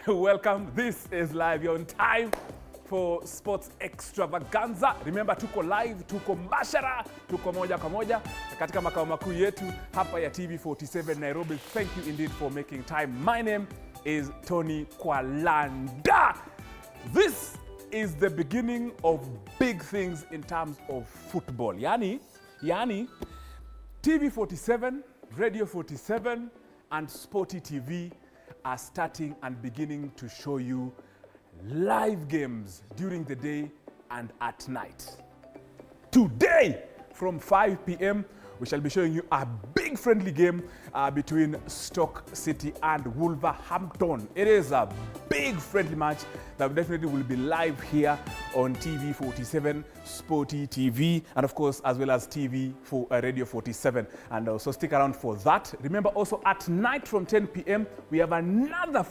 Welcome. This is live. You're on time for Sports Extravaganza. Remember, tuko live, tuko mbashara, tuko moja kwa moja katika makao makuu yetu hapa ya TV47 Nairobi. Thank you indeed for making time. My name is Tonny Kwalanda. This is the beginning of big things in terms of football. Yani TV47, Radio 47 and Sporty TV are starting and beginning to show you live games during the day and at night. Today, from 5 p.m., we shall be showing you a big friendly game between Stoke City and Wolverhampton. It is a big friendly match that definitely will be live here on TV47, Sporty TV, and of course, as well as Radio 47. And also stick around for that. Remember also at night from 10 p.m., we have another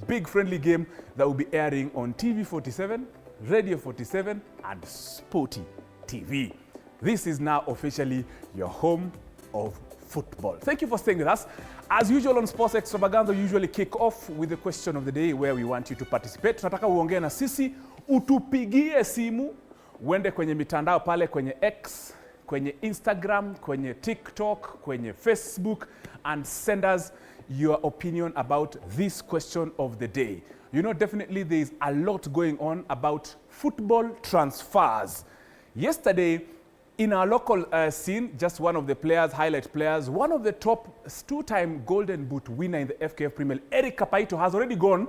big friendly game that will be airing on TV47, Radio 47, and Sporty TV. This is now officially your home of football. Thank you for staying with us. As usual on Sports Extravaganza, we usually kick off with the question of the day where we want you to participate. Tunataka uongee na sisi, utupigie simu, uende kwenye mitandao pale kwenye X, kwenye Instagram, kwenye TikTok, kwenye Facebook, and send us your opinion about this question of the day. You know, definitely there is a lot going on about football transfers. Yesterday, in our local scene, just one of the players, highlight players, one of the top two-time Golden Boot winner in the FKF Premier, Eric Kapaito, has already gone,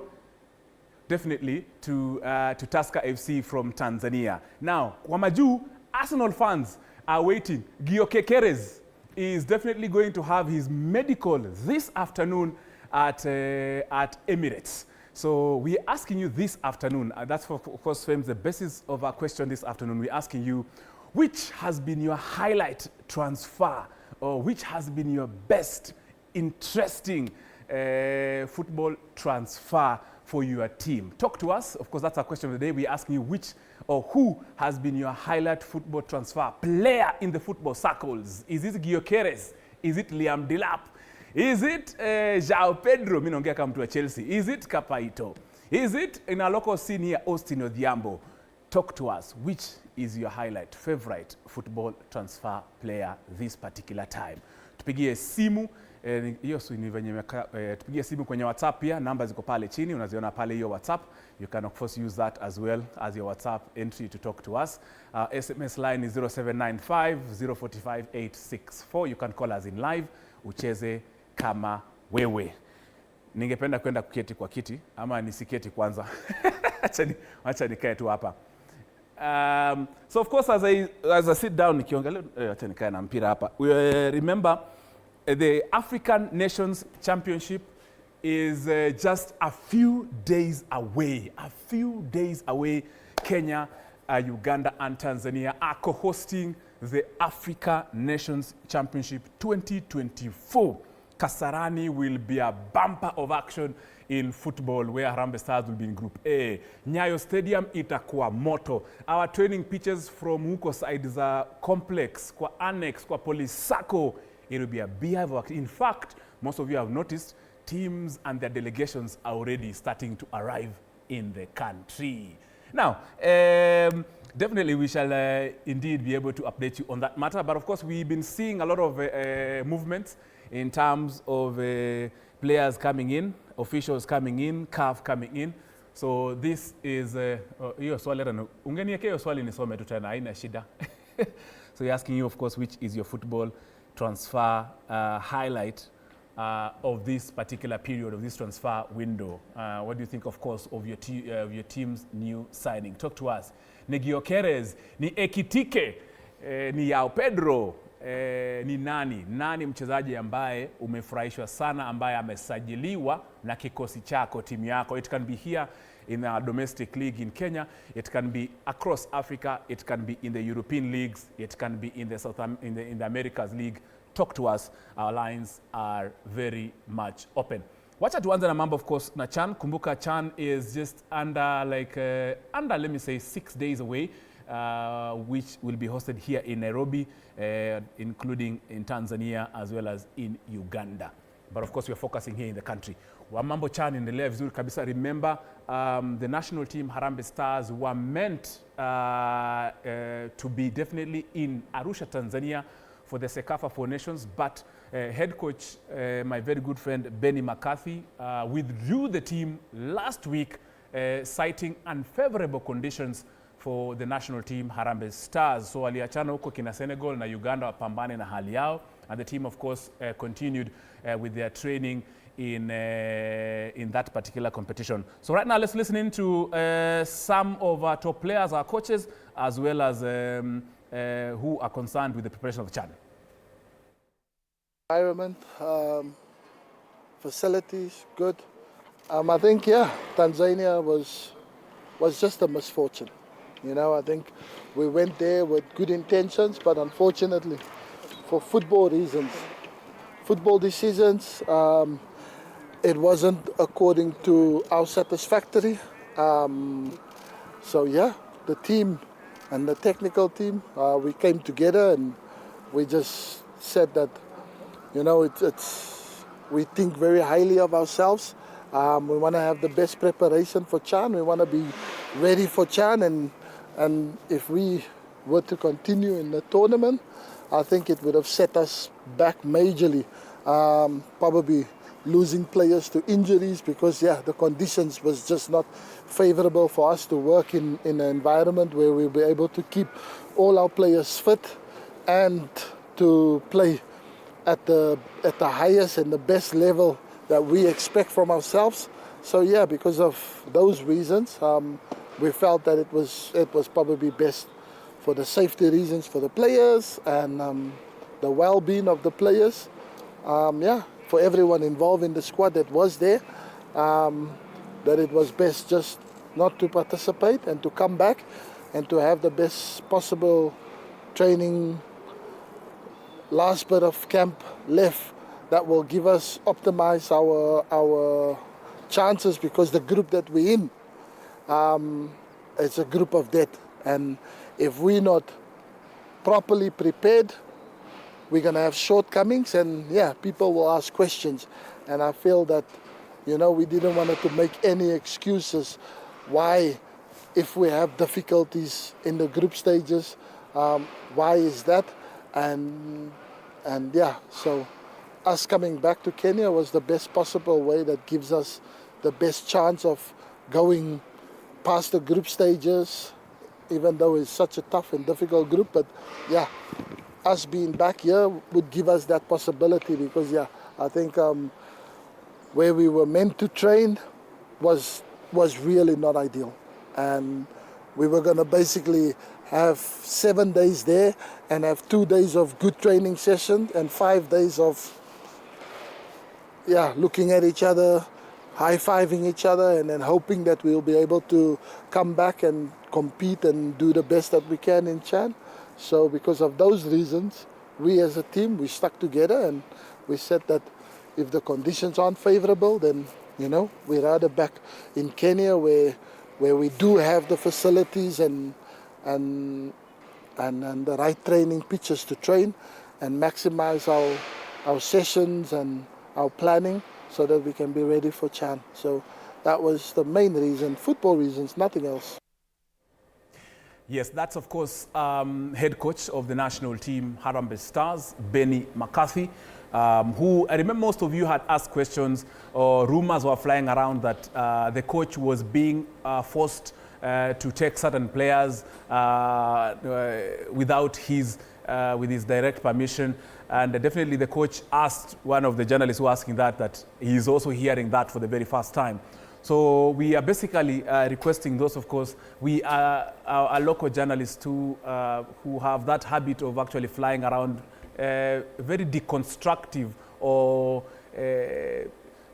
definitely, to Tusker FC from Tanzania. Now, kwa majuu, Arsenal fans are waiting. Gyökeres is definitely going to have his medical this afternoon at Emirates. So we're asking you this afternoon, that's of course frames the basis of our question this afternoon. We're asking you, which has been your highlight transfer, or which has been your best interesting football transfer for your team? Talk to us. Of course, that's our question of the day. We're asking you which or who has been your highlight football transfer player in the football circles. Is it Gyökeres? Is it Liam Delap? Is it João Pedro? Mimi naongea kama mtu wa Chelsea. Is it Kapaito? Is it in our local scene here, Austin Odhiambo? Talk to us. Which is your highlight, favorite football transfer player this particular time? Tupigie simu. Hiyo ni venye tupigie simu kwenye WhatsApp pia, namba ziko pale chini, unaziona pale hiyo WhatsApp. You can of course use that as well as your WhatsApp entry to talk to us. SMS line is 0795 045 864. You can call us in live, ucheze kama wewe. Ningependa kwenda kuketi kwa kiti ama nisiketi kwanza. Acha nikae tu hapa. So of course as I sit down nikiangalia acha nikae na mpira hapa. Remember the African Nations Championship is just a few days away. A few days away. Kenya, Uganda and Tanzania are co-hosting the Africa Nations Championship 2024. Kasarani will be a bumper of action in football where Harambee Stars will be in Group A. Nyayo Stadium itakuwa moto. Our training pitches from huko side za complex, kwa annex, kwa police sacco, it will be a beehive of action. In fact, most of you have noticed teams and their delegations are already starting to arrive in the country. Now, definitely we shall indeed be able to update you on that matter. But of course, we've been seeing a lot of movements in terms of players coming in, officials coming in, CAF coming in. So this is hiyo swali ungeniwekea hiyo swali nisome tu tena, haina shida. So we're asking you, of course, which is your football transfer highlight of this particular period, of this transfer window? What do you think, of course, of your team's new signing? Talk to us. Ni Gyökeres, ni Ekitike, ni João Pedro, ni nani mchezaji ambaye umefurahishwa sana, ambaye amesajiliwa na kikosi chako, timu yako? It can be here in our domestic league in Kenya, it can be across Africa, it can be in the European leagues, it can be in the Americas league. Talk to us. Our lines are very much open. Wacha tuanze na mambo, of course, na CHAN. Kumbuka CHAN is just under let me say 6 days away, which will be hosted here in Nairobi, including in Tanzania as well as in Uganda. but of course we are focusing here in the country. Wamambo Chan inaendelea vizuri kabisa. Remember, the national team Harambee Stars were meant to be definitely in Arusha, Tanzania for the Sekafa Four Nations, but head coach, my very good friend Benni McCarthy, withdrew the team last week, citing unfavorable conditions for the national team Harambee Stars. So aliachana huko kina Senegal na Uganda wapambane na hali yao, and the team of course continued with their training in that particular competition. So right now let's listen in to some of our top players, our coaches, as well as who are concerned with the preparation of the CHAN. Environment, facilities, good. I think, yeah, Tanzania was just a misfortune. You know, I think we went there with good intentions, but unfortunately, for football reasons, football decisions, it wasn't according to our satisfactory. So yeah, the team and the technical team, we came together and we just said that, you know, we think very highly of ourselves. We want to have the best preparation for CHAN. We want to be ready for CHAN, and if we were to continue in the tournament, I think it would have set us back majorly, probably losing players to injuries because, yeah, the conditions was just not favorable for us to work in an environment where we'll be able to keep all our players fit and to play at the highest and the best level that we expect from ourselves. So yeah, because of those reasons, we felt that it was probably best for the safety reasons for the players and the well-being of the players. Yeah, for everyone involved in the squad that was there, that it was best just not to participate and to come back and to have the best possible training, last bit of camp left that will give us, optimize our chances, because the group that we're in, it's a group of death. And if we're not properly prepared, we're going to have shortcomings, and yeah, people will ask questions. And I feel that, you know, we didn't want to make any excuses why, if we have difficulties in the group stages, why is that? And yeah, so us coming back to Kenya was the best possible way that gives us the best chance of going past the group stages, even though it's such a tough and difficult group. But yeah, us being back here would give us that possibility, because yeah, I think where we were meant to train was really not ideal. And we were going to basically have 7 days there and have 2 days of good training session and 5 days of, yeah, looking at each other, high-fiving each other, and then hoping that we'll be able to come back and compete and do the best that we can in CHAN. So because of those reasons, we as a team, we stuck together and we said that if the conditions aren't favorable, then, you know, we're rather back in Kenya where we do have the facilities and the right training pitches to train and maximize our sessions and our planning so that we can be ready for CHAN. So that was the main reason, football reasons, nothing else. Yes, that's of course head coach of the national team Harambee Stars, Benni McCarthy, who I remember most of you had asked questions, or rumors were flying around that the coach was being forced to take certain players without with his direct permission. And definitely the coach asked one of the journalists who was asking that he's also hearing that for the very first time. So we are basically requesting those, of course, we are our local journalists who have that habit of actually flying around very deconstructive or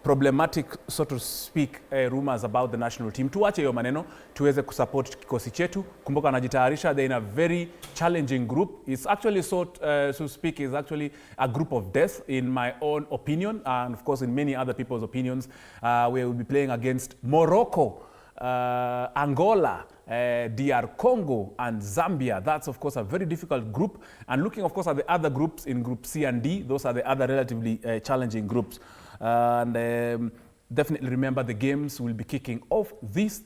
problematic, so to speak, rumors about the national team. Tuache hiyo maneno, tuweze kusupport kikosi chetu. Kumbuka wanajitayarisha, they're in a very challenging group. It's actually so to speak, is actually a group of death in my own opinion, and of course in many other people's opinions. We will be playing against Morocco, Angola, DR Congo and Zambia. That's of course a very difficult group. And looking of course at the other groups in Group C and D, those are the other relatively challenging groups. And definitely remember the games will be kicking off this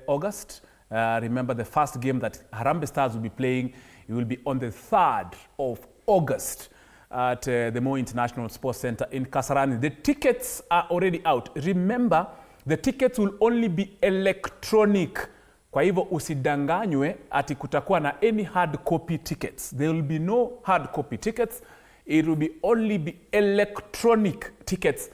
August. Remember the first game that Harambee Stars will be playing, it will be on the 3rd of August at the Moi International Sports Center in Kasarani. The tickets are already out. Remember, the tickets will only be electronic. Kwa hivyo usidanganywe ati kutakuwa na any hard copy tickets. There will be no hard copy tickets. It will be only be electronic tickets.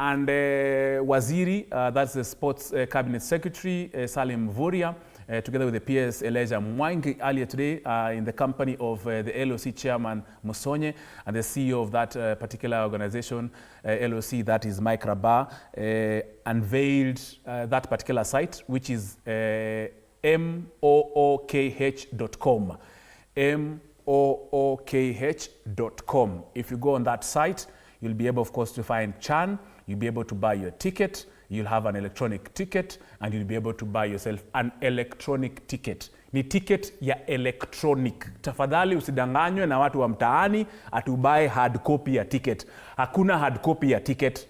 And Waziri, that's the Sports Cabinet Secretary, Salim Vuria, together with the PS Elijah Mwangi earlier today in the company of the LOC Chairman Musonye and the CEO of that particular organization, LOC, that is Mike Rabah, unveiled that particular site, which is mookh.com. mookh.com. If you go on that site, you'll be able, of course, to find Chan. You'll be able to buy your ticket. You'll have an electronic ticket, and you'll be able to buy yourself an electronic ticket. Ni ticket ya electronic. Tafadhali usidanganywe na watu wa mtaani atubuy hard copy ya ticket. Hakuna hard copy ya ticket.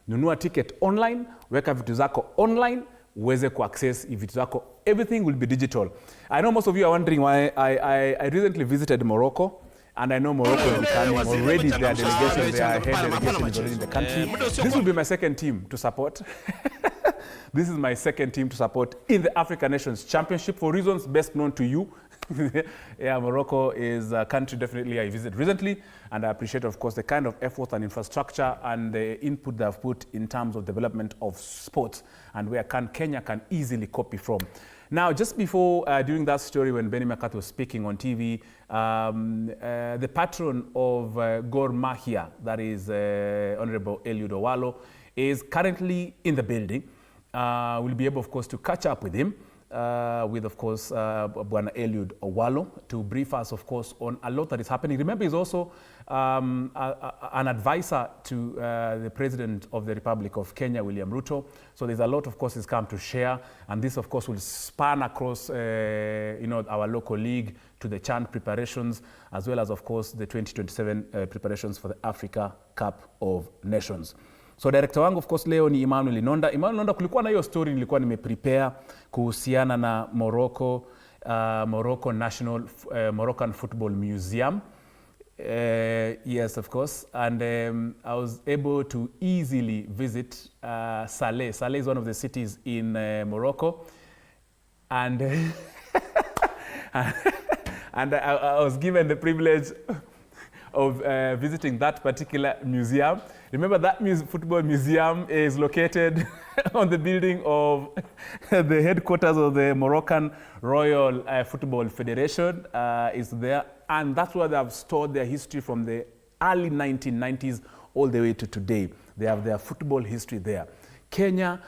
Nunua ticket online, weka vitu zako online, uweze ku-access vitu zako. Everything will be digital. I know most of you are wondering why I recently visited Morocco. And I know Morocco is becoming already their delegation, their head delegation is already in the country. This will be my second team to support. This is my second team to support in the African Nations Championship for reasons best known to you. Yeah, Morocco is a country definitely I visited recently, and I appreciate, of course, the kind of effort and infrastructure and the input they have put in terms of development of sports, and where Kenya can easily copy from. Now, just before, during that story when Benni McCarthy was speaking on TV, the patron of Gor Mahia, that is Honorable Eliud Owalo, is currently in the building. We'll be able, of course, to catch up with him, with, of course, Bwana Eliud Owalo, to brief us, of course, on a lot that is happening. Remember, he's also an advisor to the President of the Republic of Kenya, William Ruto. So there's a lot, of course, he's come to share. And this, of course, will span across, our local league to the CHAN preparations, as well as, of course, the 2027 preparations for the Africa Cup of Nations. So director wangu, of course, leo ni Emmanuel Inonda. Emmanuel Inonda, kulikuwa na hiyo story nilikuwa nimeprepare kuhusiana na Morocco, Moroccan Football Museum. Yes, of course. And I was able to easily visit Saleh. Saleh is one of the cities in Morocco. And, and I was given the privilege of visiting that particular museum. Remember, that football museum is located on the building of the headquarters of the Moroccan Royal Football Federation is there. And that's where they have stored their history from the early 1990s all the way to today. They have their football history there. Kenya,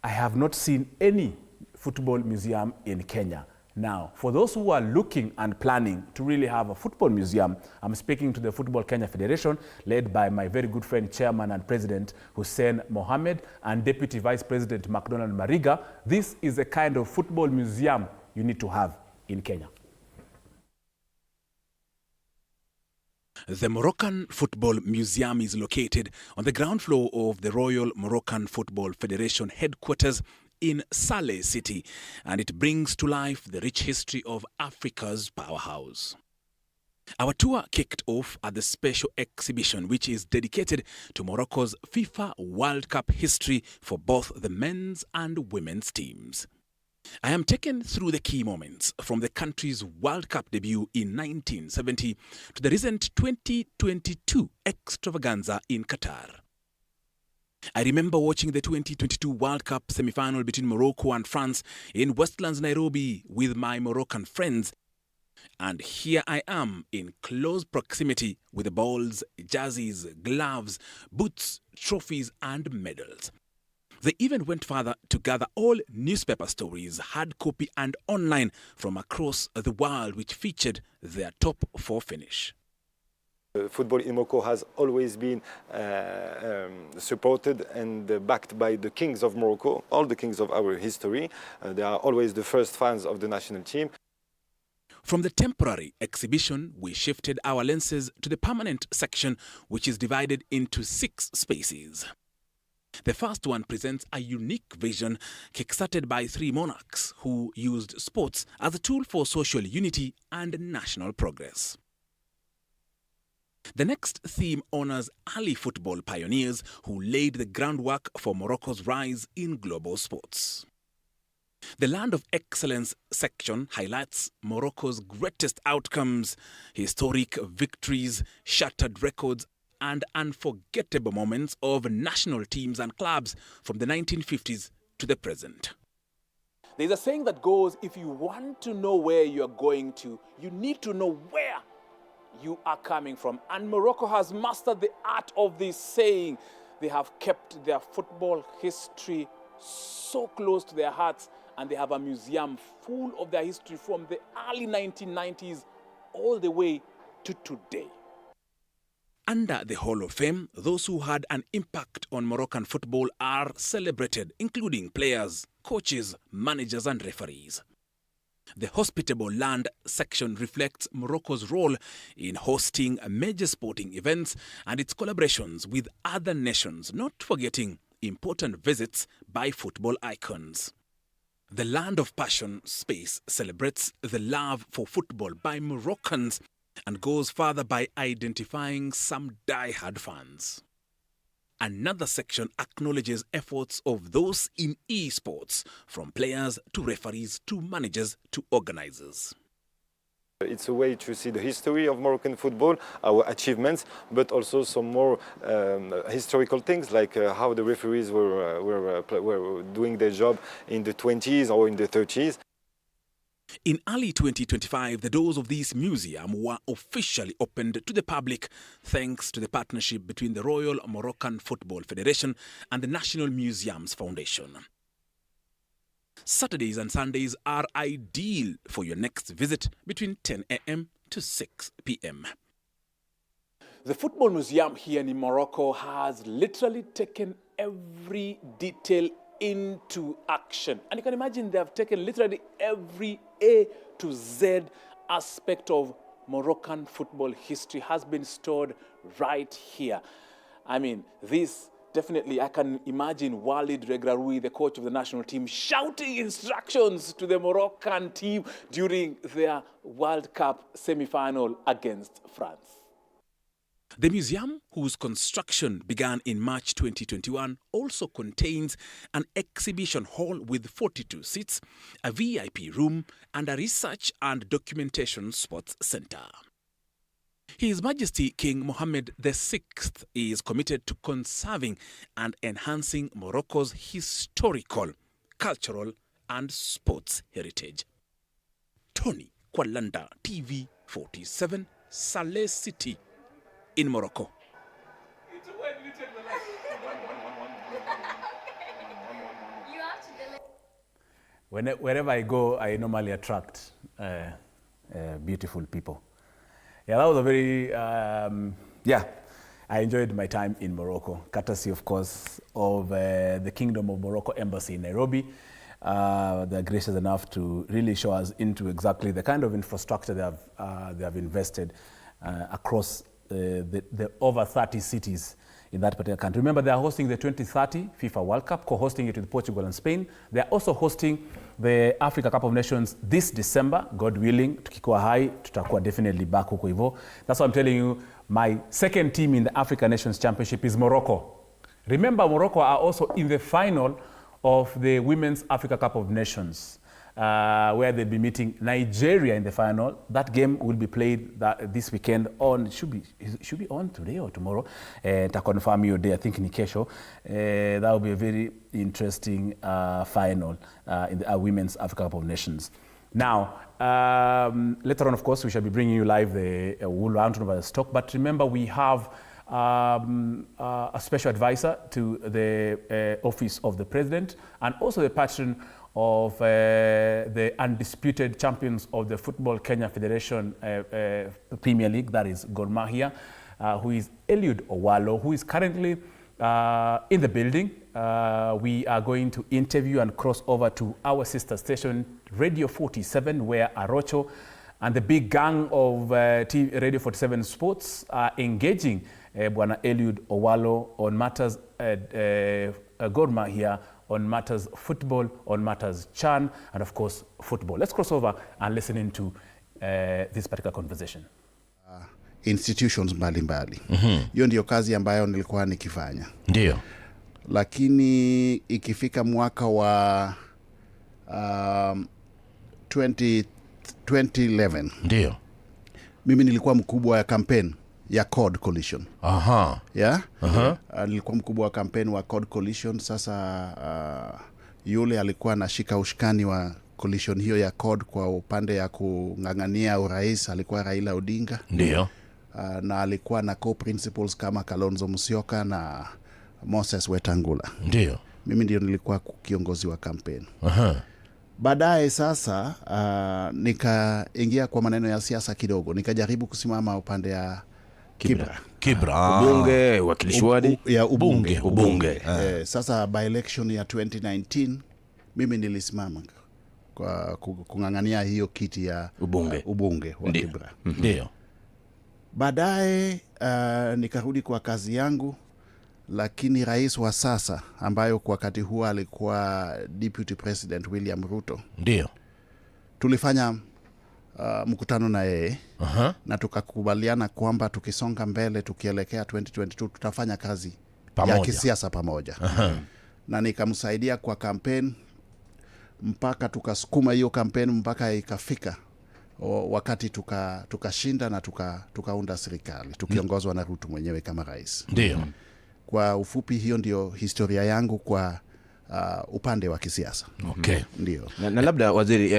I have not seen any football museum in Kenya. Now, for those who are looking and planning to really have a football museum, I'm speaking to the Football Kenya Federation, led by my very good friend, Chairman and President Hussein Mohammed, and Deputy Vice President McDonald Mariga. This is the kind of football museum you need to have in Kenya. The Moroccan Football Museum is located on the ground floor of the Royal Moroccan Football Federation headquarters in Saleh City, and it brings to life the rich history of Africa's powerhouse. Our tour kicked off at the special exhibition, which is dedicated to Morocco's FIFA World Cup history for both the men's and women's teams. I am taken through the key moments from the country's World Cup debut in 1970 to the recent 2022 Extravaganza in Qatar. I remember watching the 2022 World Cup semi-final between Morocco and France in Westlands, Nairobi with my Moroccan friends. And here I am in close proximity with the balls, jerseys, gloves, boots, trophies and medals. They even went further to gather all newspaper stories, hard copy and online from across the world, which featured their top four finish. Football in Morocco has always been supported and backed by the kings of Morocco, all the kings of our history. They are always the first fans of the national team. From the temporary exhibition, we shifted our lenses to the permanent section, which is divided into 6 spaces. The first one presents a unique vision kickstarted by three monarchs who used sports as a tool for social unity and national progress. The next theme honors early football pioneers who laid the groundwork for Morocco's rise in global sports. The Land of Excellence section highlights Morocco's greatest outcomes, historic victories, shattered records, and unforgettable moments of national teams and clubs from the 1950s to the present. There's a saying that goes, if you want to know where you're going to, you need to know where you are coming from. And Morocco has mastered the art of this saying. They have kept their football history so close to their hearts, and they have a museum full of their history from the early 1990s all the way to today. Under the Hall of Fame, those who had an impact on Moroccan football are celebrated, including players, coaches, managers, and referees. The Hospitable Land section reflects Morocco's role in hosting major sporting events and its collaborations with other nations, not forgetting important visits by football icons. The Land of Passion space celebrates the love for football by Moroccans and goes further by identifying some die-hard fans. Another section acknowledges efforts of those in esports, from players to referees to managers to organizers. It's a way to see the history of Moroccan football, our achievements, but also some more historical things, like how the referees were doing their job in the 20s or in the 30s. In early 2025, the doors of this museum were officially opened to the public thanks to the partnership between the Royal Moroccan Football Federation and the National Museums Foundation. Saturdays and Sundays are ideal for your next visit between 10 a.m. to 6 p.m. The Football Museum here in Morocco has literally taken every detail into action. And you can imagine they have taken literally every A to Z aspect of Moroccan football history has been stored right here. I mean, this definitely, I can imagine Walid Regraoui, the coach of the national team, shouting instructions to the Moroccan team during their World Cup semi-final against France. The museum, whose construction began in March 2021, also contains an exhibition hall with 42 seats, a VIP room, and a research and documentation sports center. His Majesty King Mohammed VI is committed to conserving and enhancing Morocco's historical, cultural, and sports heritage. Tonny, Kwalanda, TV 47, Saleh City in Morocco. Wherever I go, I normally attract beautiful people. Yeah, that was a very, I enjoyed my time in Morocco, courtesy, of course, of the Kingdom of Morocco Embassy in Nairobi. They're gracious enough to really show us into exactly the kind of infrastructure they have invested across the over 30 cities in that particular country. Remember, they are hosting the 2030 FIFA World Cup, co-hosting it with Portugal and Spain. They are also hosting the Africa Cup of Nations this December, God willing. Tukikuwa hai, tutakuwa definitely back huko hivyo. That's why I'm telling you, my second team in the Africa Nations Championship is Morocco. Remember, Morocco are also in the final of the Women's Africa Cup of Nations, where they'll be meeting Nigeria in the final. That game will be played this weekend on, should be on today or tomorrow. To confirm your day, I think in kesho. That will be a very interesting final in the Women's Africa Cup of Nations. Now, later on, of course, we shall be bringing you live the Wool Round over the stock. But remember, we have a special advisor to the Office of the President and also the patron of the undisputed champions of the Football Kenya Federation Premier League, that is Gor Mahia, who is Eliud Owalo, who is currently in the building. We are going to interview and cross over to our sister station, Radio 47, where Arocho and the big gang of Radio 47 Sports are engaging Bwana Eliud Owalo on matters Gor Mahia on matters football, on matters CHAN, and of course football. Let's cross over and listen into this particular conversation. Institutions mbalimbali. Hiyo ndio kazi ambayo nilikuwa nikifanya. Ndio. Lakini ikifika mwaka wa 2011. Ndio. Mimi nilikuwa mkubwa wa campaign ya CORD Coalition. Aha. Yeah? Nilikuwa mkubwa wa campaign wa CORD Coalition. Sasa yule alikuwa anashika ushikani wa coalition hiyo ya CORD kwa upande ya kung'ang'ania urais alikuwa Raila Odinga. Ndio. Na alikuwa na co-principals kama Kalonzo Musyoka na Moses Wetangula. Ndio. Mimi ndio nilikuwa kiongozi wa campaign. Aha. Baadaye sasa nikaingia kwa maneno ya siasa kidogo. Nikajaribu kusimama upande ya Kibra. Ubunge, wakilishi wadi ya ubunge. Ah. Sasa by election ya 2019 mimi nilisimama kwa kung'ang'ania hiyo kiti ya ubunge wa Kibra. Ndio. Baadaye nikarudi kwa kazi yangu, lakini rais wa sasa ambayo kwa wakati huo alikuwa Deputy President William Ruto. Ndio. Tulifanya mkutano na yeye. Na tukakubaliana kwamba tukisonga mbele tukielekea 2022 tutafanya kazi ya kisiasa pamoja. Na nikamsaidia kwa campaign mpaka tukasukuma hiyo campaign mpaka ikafika wakati tukashinda na tukaunda serikali tukiongozwa na Ruto mwenyewe kama rais. Ndio. Kwa ufupi hiyo ndio historia yangu kwa upande wa kisiasa. Okay. Ndio. Na labda waziri,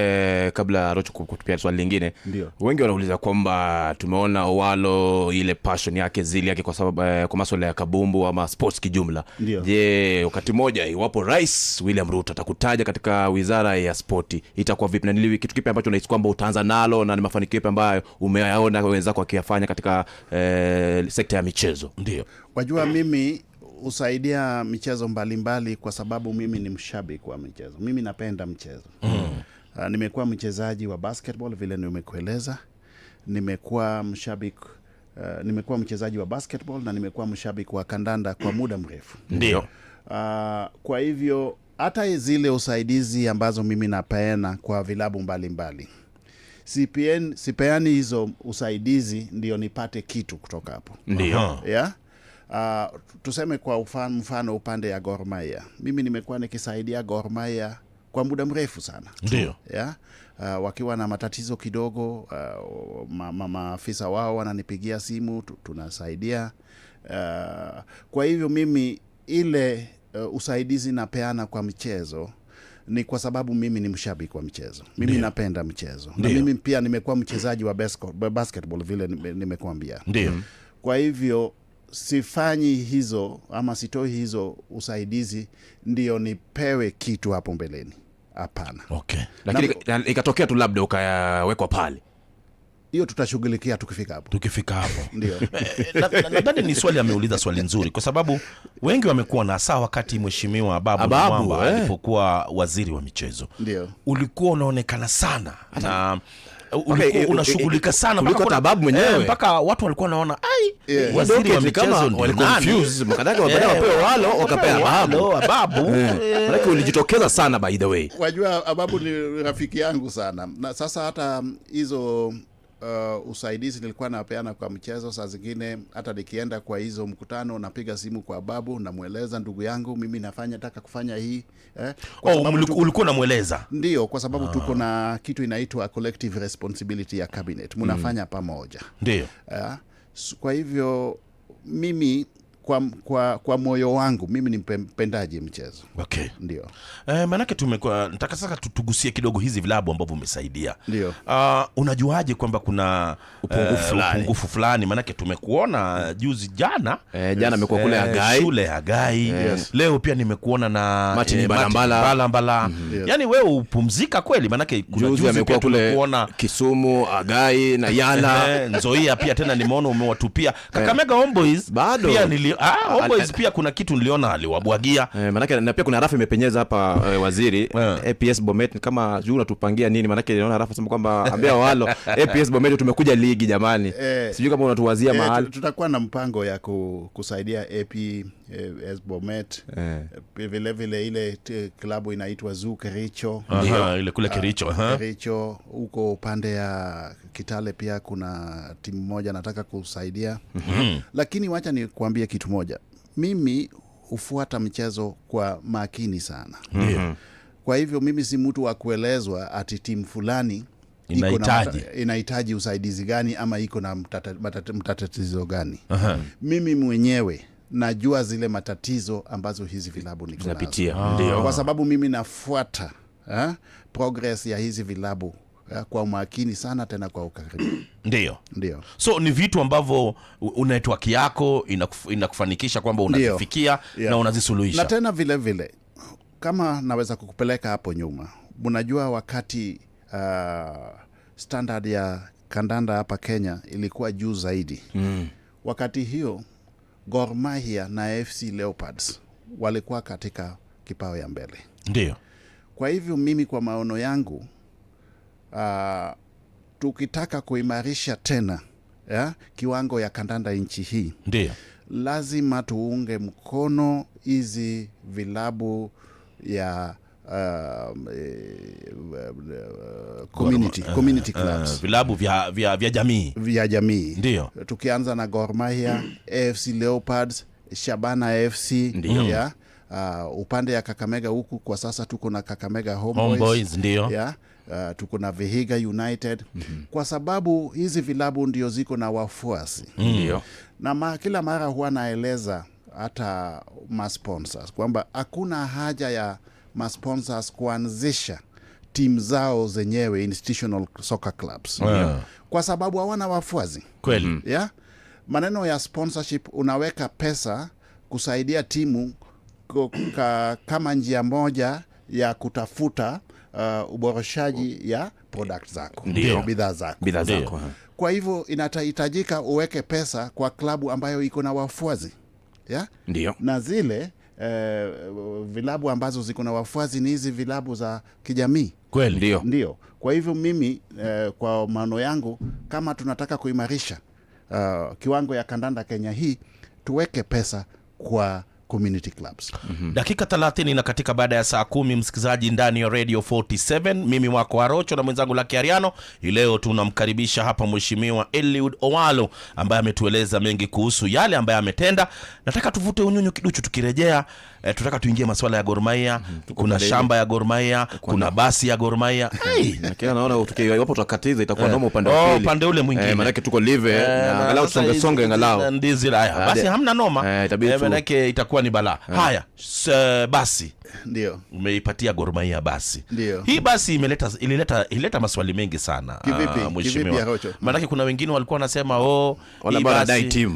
kabla Rocho kutupia swali lingine, wengi wanauliza kwamba tumeona Owalo ile passion yake, zili yake kwa sababu kwa masuala ya kabumbu ama sports kijumla. Je, wakati moja iwapo Rais William Ruto atakutaja katika wizara ya spoti itakuwa vipi, na ni kitu kipi ambacho unahisi kwamba utaanza nalo na ni mafanikio yapi ambayo umeyaona wenzako wakiyafanya katika sekta ya michezo? Ndio. Wajua mimi usaidia michezo mbalimbali kwa sababu mimi ni mshabiki wa michezo. Mimi napenda mchezo. Nimekuwa mchezaji wa basketball vile nimekueleza. Nimekuwa mchezaji wa basketball na nimekuwa mshabiki wa kandanda kwa muda mrefu. Ndio. Kwa hivyo hata zile usaidizi ambazo mimi napeana kwa vilabu mbalimbali, sipeani hizo usaidizi ndio nipate kitu kutoka hapo. Ndio. Yeah? Tuseme kwa mfano upande ya Gor Mahia. Mimi nimekuwa nikisaidia Gor Mahia kwa muda mrefu sana. Ndio. Yeah? Wakiwa na matatizo kidogo, maafisa wao wananipigia simu, tunasaidia. Kwa hivyo mimi ile usaidizi napeana kwa michezo ni kwa sababu mimi ni mshabiki wa michezo. Mimi napenda michezo. Na mimi pia nimekuwa mchezaji wa basketball vile nimekuambia. Ndio. Kwa hivyo sifanyi hizo ama sitoi hizo usaidizi ndio nipewe kitu hapo mbeleni. Hapana. Okay. Lakini ikatokea tu labda ukawekwa pale, hiyo tutashughulikia tukifika hapo. Ndio. Nadhani ni swali ameuliza swali nzuri kwa sababu wengi wamekuwa na saa wakati mheshimiwa Babu alipokuwa waziri wa michezo. Ndio. Ulikuwa unaonekana sana na unashughulika sana mpaka Babu mwenyewe, mpaka watu walikuwa wanaona waziri wa michezo wale confused, mkadaka wapewa Owalo wakapewa Babu. Lakini ulijitokeza sana by the way. Wajua Babu ni rafiki yangu sana. Na sasa hata hizo usaidizi nilikuwa napeana kwa mchezo, saa zingine hata nikienda kwa hizo mkutano napiga simu kwa Babu na mueleza, ndugu yangu mimi nataka kufanya hii. Ulikuwa unamueleza? Ndio, kwa sababu tuko na kitu inaitwa collective responsibility ya cabinet. Mnafanya pamoja. Ndio. Kwa hivyo mimi kwa moyo wangu mimi ni mpendaji mchezo. Okay. Ndio. Manake nataka sasa tugusie kidogo hizi vilabu ambavyo umesaidia. Ndio. Unajuaje kwamba kuna upungufu fulani? Manake tumekuona juzi jana amekuwa kule Agai, shule Agai. Leo pia nimekuona na Martin Balambala. Yaani wewe upumzika kweli? Manake kuna juzi amekuwa kule kuona Kisumu, Agai na Yala. Nzoia pia tena nimeona umewatupia. Kakamega Homeboys pia Homeboys pia kuna kitu niliona aliwabwagia. Manake na pia kuna rafa imepenyeza hapa waziri. APS Bomet kama juu unatupangia nini? Manake niliona rafa sema kwamba ambia Owalo APS Bomet tumekuja ligi jamani. Sijui kama unatuwazia mahali. Tutakuwa na mpango ya kusaidia APS Bomet. Vile vile ile klabu inaitwa Zoo Kericho. Ile kule Kericho. Kericho huko upande ya Kitale pia kuna timu moja nataka kusaidia. Lakini wacha nikuambie kitu moja. Mimi hufuata mchezo kwa makini sana. Kwa hivyo mimi si mtu wa kuelezwa ati timu fulani inahitaji usaidizi gani ama iko na matatizo gani. Mimi mwenyewe najua zile matatizo ambazo hizi vilabu zinapitia. Kwa sababu mimi nafuata progress ya hizi vilabu kwa makini sana, tena kwa ukaribu. Ndio. So ni vitu ambavyo network yako inakufanikisha kwamba unafikia na unazisuluhisha. Na tena vile vile kama naweza kukupeleka hapo nyuma, unajua wakati standard ya kandanda hapa Kenya ilikuwa juu zaidi. Wakati hiyo Gor Mahia na FC Leopards walikuwa katika kipao ya mbele. Ndio. Kwa hivyo mimi kwa maono yangu tukitaka kuimarisha tena kiwango ya kandanda nchi hii, ndio lazima tuunge mkono hizi vilabu ya community clubs, vilabu vya jamii. Ndio. Tukianza na Gor Mahia, AFC Leopards, Shabana FC, ndio. Upande ya Kakamega huku kwa sasa tuko na Kakamega Homeboys, ndio. Tuko na Vihiga United. Kwa sababu hizi vilabu ndio ziko na wafuasi. Ndio. Na kila mara huwa naeleza hata masponsors kwamba hakuna haja ya masponsors kuanzisha timu zao zenyewe, institutional soccer clubs. Kwa sababu hawana wafuasi. Kweli. Maneno ya sponsorship, unaweka pesa kusaidia timu kama njia moja ya kutafuta uboreshaji ya product zako, bidhaa zako. Kwa hivyo inahitajika uweke pesa kwa klabu ambayo iko na wafuasi. Ndio. Na zile vilabu ambazo ziko na wafuasi ni hizi vilabu za kijamii. Kweli. Ndio. Kwa hivyo mimi kwa maono yangu, kama tunataka kuimarisha kiwango ya kandanda Kenya hii, tuweke pesa kwa community clubs. Dakika 30 na katika baada ya saa 10, msikizaji ndani ya Radio 47, mimi wako Arocho na mwenzangu Lucky Ariano. Leo tunamkaribisha hapa Mheshimiwa Eliud Owalo ambaye ametueleza mengi kuhusu yale ambaye ametenda. Nataka tuvute unyunyu kiduchu, tukirejea tutaka tuingie masuala ya Gor Mahia. Kuna shamba ya Gor Mahia, kuna basi ya Gor Mahia. Lakini naona tukiwapo tutakatiza itakuwa noma upande wa pili. Upande ule mwingine. Maana tuko live angalau songe angalau. Ndizi haya. Basi hamna noma. Maana itakuwa ni bala. Haya, basi. Ndio. Umeipatia Gor Mahia basi. Ndio. Hii basi ilileta maswali mengi sana. Mheshimiwa. Maana kuna wengine walikuwa wanasema hii basi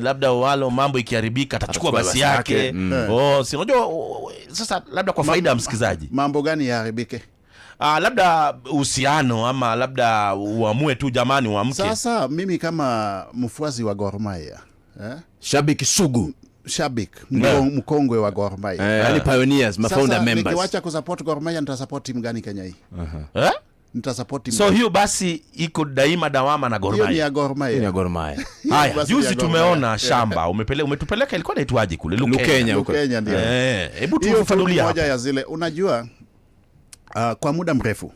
labda Owalo mambo ikiharibika atachukua basi yake. Si unajua sasa labda kwa faida ya msikizaji. Mambo gani yaharibike? Labda uhusiano ama labda uamue tu jamani uamke. Sasa mimi kama mfuasi wa Gor Mahia, shabiki sugu, mkongwe wa Gor Mahia, yani pioneers, founder members. Nikiwacha kusupport Gor Mahia nitasupport timu gani Kenya hii? Nitasupport timu. So hiyo basi iko daima dawama na Gor Mahia. Hiyo ni ya Gor Mahia. Ni ya Gor Mahia. Haya, juzi tumeona shamba umetupeleka, ilikuwa inaitwaje kule Kenya huko. Ndio. Hebu tufafanulie moja ya zile. Unajua kwa muda mrefu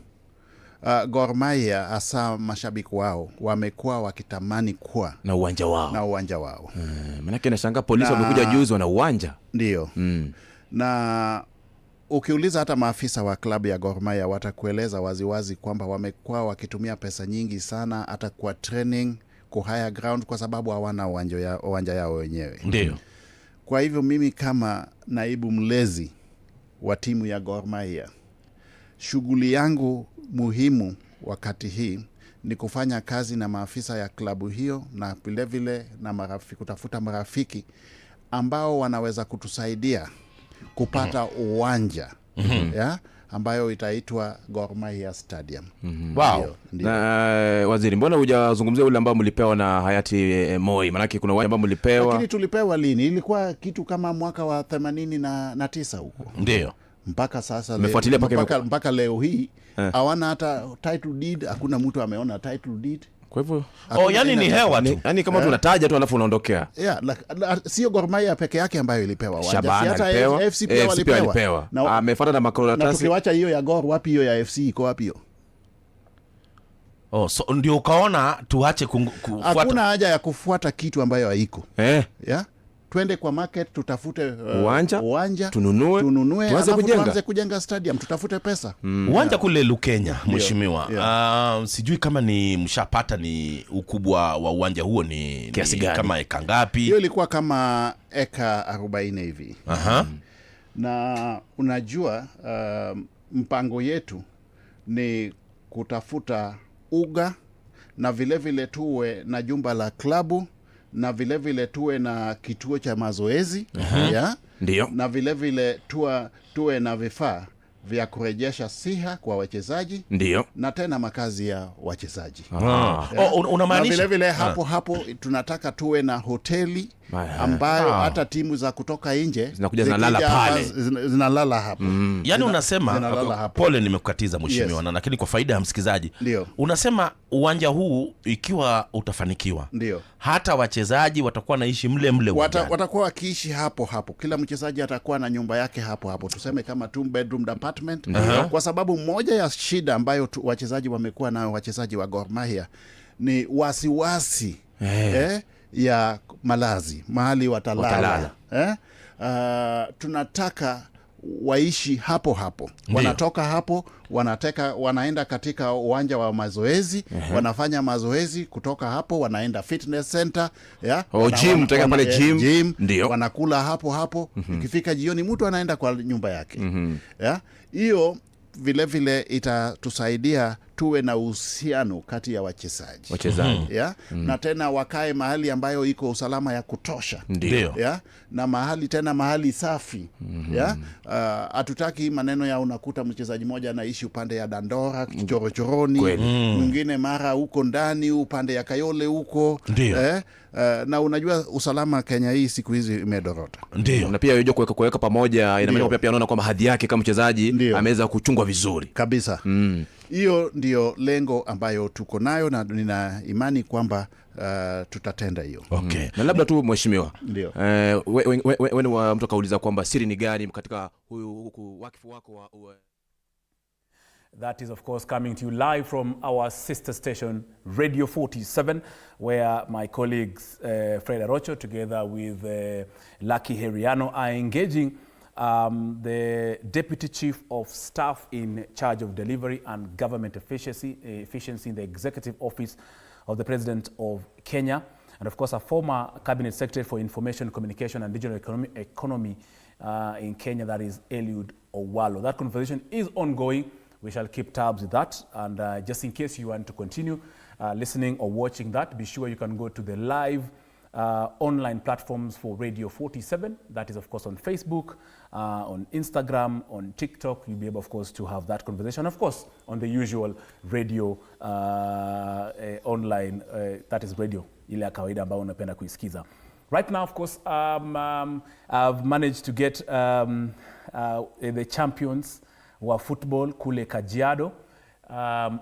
Gor Mahia hasa mashabiki wao wamekuwa wakitamani kuwa na uwanja wao. Maana nashangaa polisi wamekuja juzi wana uwanja. Ndio. Na ukiuliza hata maafisa wa klabu ya Gor Mahia watakueleza waziwazi kwamba wamekuwa wakitumia pesa nyingi sana hata kwa training, ku higher ground, kwa sababu hawana uwanja yao wenyewe. Ndio. Kwa hivyo mimi kama naibu mlezi wa timu ya Gor Mahia, shughuli yangu muhimu wakati hii ni kufanya kazi na maafisa ya klabu hiyo na vile vile na kutafuta marafiki ambao wanaweza kutusaidia kupata uwanja ambayo itaitwa Gor Mahia Stadium. Wow. Ndio. Na waziri, mbona hujazungumzia ule ambao mlipewa na hayati Moi? Maana kuna wale ambao mlipewa. Lakini tulipewa lini? Ilikuwa kitu kama mwaka wa 89 huko. Ndio. Mpaka sasa mpaka leo hii hawana hata title deed, hakuna mtu ameona title deed. Kwa hivyo yani ni hewa tu. Yani kama tunataja tu alafu unaondokea. Sio Gor Mahia peke yake ambayo ilipewa uwanja. Hata FC pia walipewa. Amefuata na makaratasi. Na tukiwacha hiyo ya Gor, wapi hiyo ya FC iko wapi hiyo? So ndio ukaona tuache kufuata. Hakuna haja ya kufuata kitu ambayo haiko. Twende kwa market tutafute uwanja tununue tuanze kujenga stadium, tutafute pesa. Uwanja kule Lukenya, mheshimiwa. Sijui kama ni mshapata ni ukubwa wa uwanja huo ni kama eka ngapi? Hiyo ilikuwa kama eka 40 hivi. Na unajua mpango yetu ni kutafuta uga na vile tuwe na jumba la klabu na vile tuwe na kituo cha mazoezi. Ndio. Na vile tuwe na vifaa vya kurejesha siha kwa wachezaji. Ndio. Na tena makazi ya wachezaji. Unamaanisha na vile hapo tunataka tuwe na hoteli ambayo hata timu za kutoka nje zinakuja zinalala pale. Zinalala hapo. Yani unasema, pole nimekukatiza mheshimiwa, lakini kwa faida ya msikizaji, unasema uwanja huu ikiwa utafanikiwa, hata wachezaji watakuwa naishi mle watakuwa wakiishi hapo. Kila mchezaji atakuwa na nyumba yake hapo. Tuseme kama 2 bedroom apartment. Kwa sababu moja ya shida ambayo wachezaji wamekuwa nayo, wachezaji wa Gor Mahia, ni wasiwasi ya malazi, mahali watalala. Tunataka waishi hapo. Wanatoka hapo, wanaenda katika uwanja wa mazoezi, wanafanya mazoezi, kutoka hapo wanaenda fitness center, gym, wanakula hapo. Ikifika jioni mtu anaenda kwa nyumba yake. Hiyo vile itatusaidia tuwe na uhusiano kati ya wachezaji. Na tena wakae mahali ambayo iko usalama ya kutosha. Na mahali safi. Hatutaki maneno ya unakuta mchezaji mmoja anaishi upande ya Dandora, Chorochoroni, mwingine mara huko ndani upande ya Kayole huko. Na unajua usalama Kenya hii siku hizi imedorota. Na pia unajua kuweka pamoja inamaana pia anaona kwamba hadhi yake kama mchezaji ameweza kuchungwa vizuri kabisa. Hiyo ndio lengo ambayo tuko nayo, na nina imani kwamba tutatenda hiyo. Na labda tu mheshimiwa, wewe mtu kauliza kwamba siri ni gani katika huku wakifu wako wa That is, of course, coming to you live from our sister station, Radio 47, where my colleagues Fred Arocho, together with Lucky Heriano, are engaging the Deputy Chief of Staff in charge of delivery and government efficiency in the Executive Office of the President of Kenya, and of course a former Cabinet Secretary for Information, Communication and Digital Economy in Kenya, that is Eliud Owalo. That conversation is ongoing. We shall keep tabs with that, and just in case you want to continue listening or watching that, be sure you can go to the live online platforms for Radio 47. That is, of course, on Facebook, on Instagram, on TikTok. You'll be able, of course, to have that conversation. Of course, on the usual radio online, that is radio ile ya kawaida ambayo unapenda kuisikiza. Right now, of course, I've managed to get the champions wa football kule Kajiado,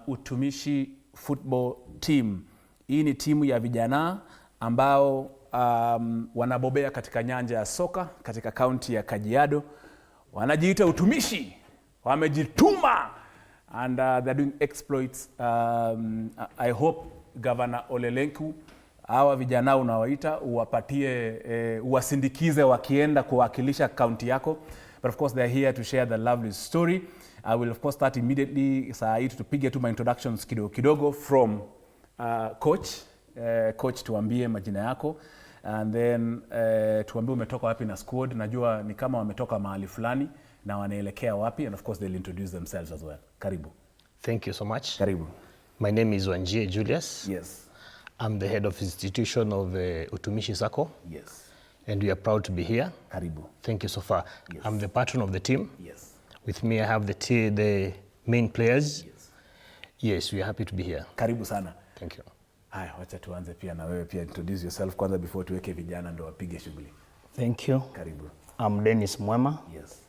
Utumishi football team. Hii ni timu ya vijana ambao wanabobea katika nyanja ya soka katika kaunti ya Kajiado. Wanajiita Utumishi, wamejituma, and they're doing exploits. I hope Governor Olelenku, hawa vijana unawaita, uwapatie, uwasindikize wakienda kuwakilisha kaunti yako. But of course, they're here to share the lovely story. I will, of course, start immediately. Saa hii tupige tu my introductions kidogo from coach. Coach, tuambie majina yako, and then tuambie umetoka wapi na squad. Najua ni kama wametoka mahali fulani na wanaelekea wapi, and of course they'll introduce themselves as well. Karibu. Thank you so much. Karibu. My name is Wanjie Julius. Yes. I'm the head of institution of Utumishi Sacco. Yes. And we are proud to be here. Karibu. Thank you so far. Yes. I'm the patron of the team. Yes. With me, I have the main players. Yes, we are happy to be here. Karibu sana. Thank you. Haya, wacha tuanze pia na wewe pia, introduce yourself kwanza before tuweke vijana ndo wapige shughuli. Thank you. Karibu. I'm Dennis Mwema. Yes.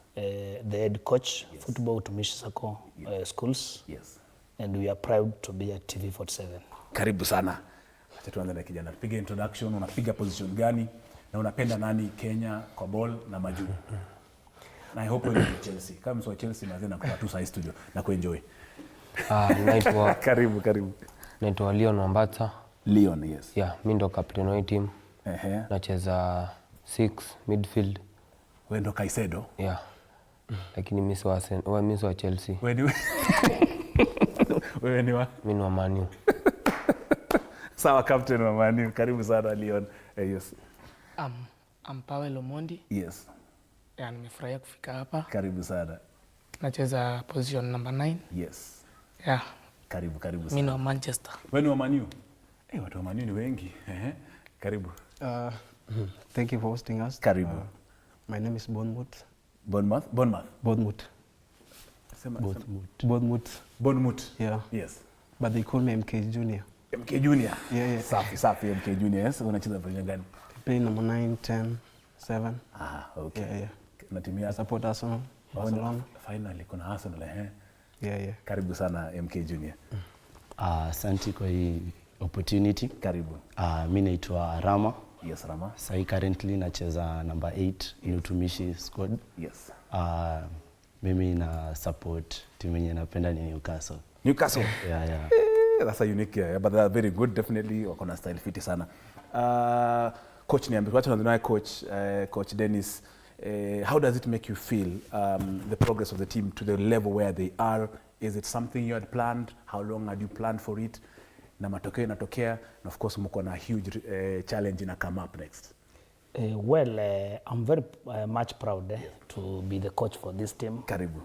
The head coach, football Utumishi Sako schools. Yes. And we are proud to be at TV47. Karibu sana. Wacha tuanze na kijana. Piga introduction, unapiga position gani na unapenda nani Kenya kwa ball na majuu? Na I hope wewe ni Chelsea. Kama mswa Chelsea mazee na kwa tu side studio na kuenjoy. Naitwa Karibu. Naitwa Leon Wambata. Leon, yes. Yeah, mimi ndo captain wa team. Nacheza 6 midfield. Wewe ndo Kaisedo? Yeah. Lakini mimi si wa Chelsea. Wewe ni wa? Mimi ni wa Man U. Sawa, captain wa Man U. Karibu sana Leon. Yes. I'm Pavel Omondi. Yes. Yeah, nimefurahia kufika hapa. Karibu sana. Nacheza position number 9. Yes. Yeah. Karibu sana. Mimi ni wa Manchester. Wewe ni wa Man U? Watu wa Man U ni wengi. Karibu. Thank you for hosting us. Karibu. My name is Bournemouth. Bournemouth? Yeah. Yes. But they call me MK Junior. MK Junior? Yeah. Safi, MK Junior. Yes, unacheza position gani? Play number 9, 10, 7. Okay. Yeah. Na timu ya support Arsenal. Barcelona. Finally kuna Arsenal Yeah. Karibu sana MK Junior. Asante kwa hii opportunity. Karibu. Mimi naitwa Rama. Yes, Rama. Sasa currently nacheza number 8 in Utumishi squad. Yes. Mimi na support timu yenye napenda ni Newcastle. Yeah. That's a unique, but they are very good, definitely. Wako na style fiti sana. Coach niambie, wacha tuanze naye coach Dennis. How does it make you feel, the progress of the team to the level where they are? Is it something you had planned? How long had you planned for it? Na matokeo yanatokea, and of course mko na huge challenge ina come up next. I'm very much proud to be the coach for this team. Karibu.